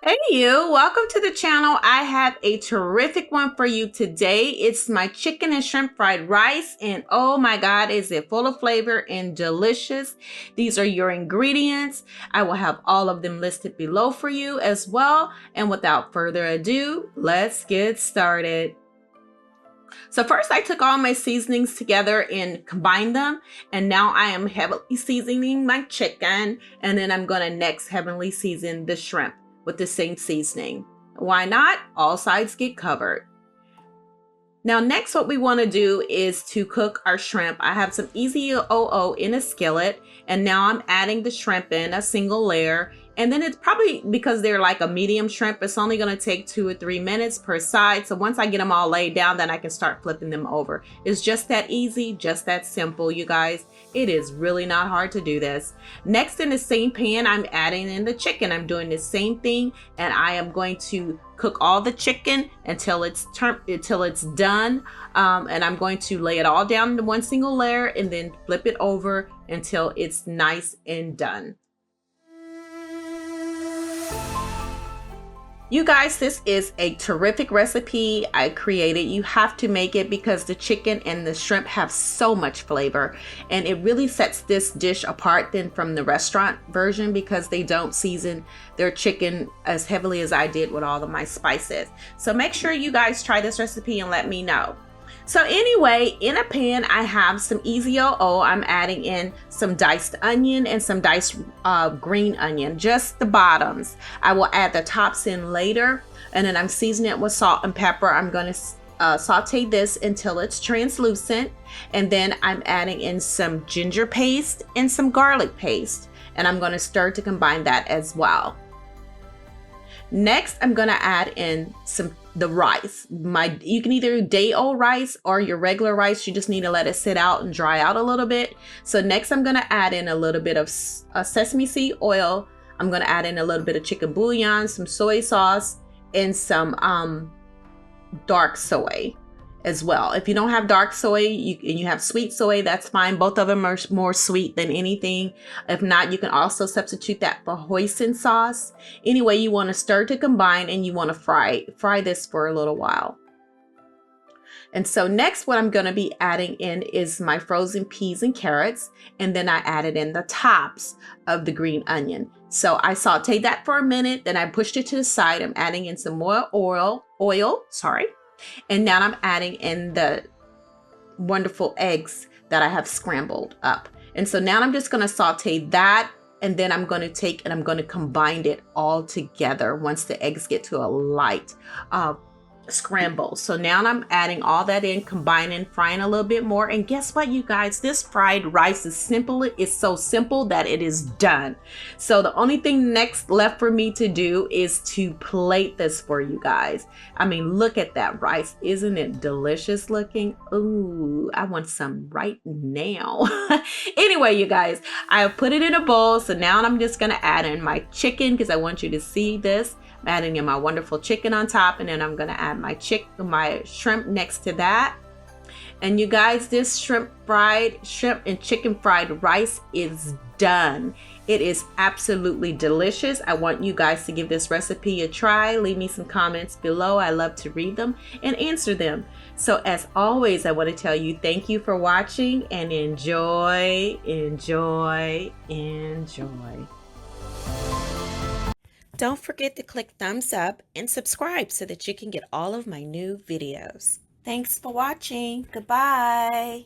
Hey you, welcome to the channel. I have a terrific one for you today. It's my chicken and shrimp fried rice, and oh my God, is it full of flavor and delicious. These are your ingredients. I will have all of them listed below for you as well. And without further ado, let's get started. So first I took all my seasonings together and combined them, and now I am heavily seasoning my chicken, and then I'm gonna next heavily season the shrimp with the same seasoning. Why not? All sides get covered. Now next what we want to do is to cook our shrimp. I have some easy OO in a skillet, and now I'm adding the shrimp in a single layer. And then it's probably, because they're like a medium shrimp, it's only going to take 2 or 3 minutes per side. So once I get them all laid down, then I can start flipping them over. It's just that easy, just that simple, you guys. It is really not hard to do this. Next, in the same pan, I'm adding in the chicken. I'm doing the same thing, and I am going to cook all the chicken until it's done. And I'm going to lay it all down into one single layer and then flip it over until it's nice and done. You guys, this is a terrific recipe I created. You have to make it because the chicken and the shrimp have so much flavor, and it really sets this dish apart than from the restaurant version because they don't season their chicken as heavily as I did with all of my spices. So make sure you guys try this recipe and let me know. So anyway, in a pan, I have some easy OO. I'm adding in some diced onion and some diced green onion, just the bottoms. I will add the tops in later, and then I'm seasoning it with salt and pepper. I'm going to saute this until it's translucent, and then I'm adding in some ginger paste and some garlic paste, and I'm going to stir to combine that as well. Next, I'm going to add in the rice. You can either do day-old rice or your regular rice. You just need to let it sit out and dry out a little bit. So next, I'm going to add in a little bit of sesame seed oil. I'm going to add in a little bit of chicken bouillon, some soy sauce, and some dark soy as well. If you don't have dark soy and you have sweet soy, that's fine. Both of them are more sweet than anything. If not, you can also substitute that for hoisin sauce. Anyway, you want to stir to combine, and you want to fry this for a little while. And so next, what I'm going to be adding in is my frozen peas and carrots, and then I added in the tops of the green onion. So I sauteed that for a minute, then I pushed it to the side. I'm adding in some more oil, and now I'm adding in the wonderful eggs that I have scrambled up. And so now I'm just going to saute that, and then I'm going to take and I'm going to combine it all together once the eggs get to a light scramble. So now I'm adding all that in, combining, frying a little bit more. And guess what, you guys? This fried rice is simple. It's so simple that it is done. So the only thing next left for me to do is to plate this for you guys. I mean, look at that rice. Isn't it delicious looking? Ooh, I want some right now. Anyway, you guys, I have put it in a bowl. So now I'm just going to add in my chicken because I want you to see this. I'm adding in my wonderful chicken on top, and then I'm going to add my shrimp next to that. And you guys, this shrimp and chicken fried rice is done. It is absolutely delicious. I want you guys to give this recipe a try. Leave me some comments below. I love to read them and answer them. So as always, I want to tell you thank you for watching, and enjoy, enjoy, enjoy. Don't forget to click thumbs up and subscribe so that you can get all of my new videos. Thanks for watching. Goodbye.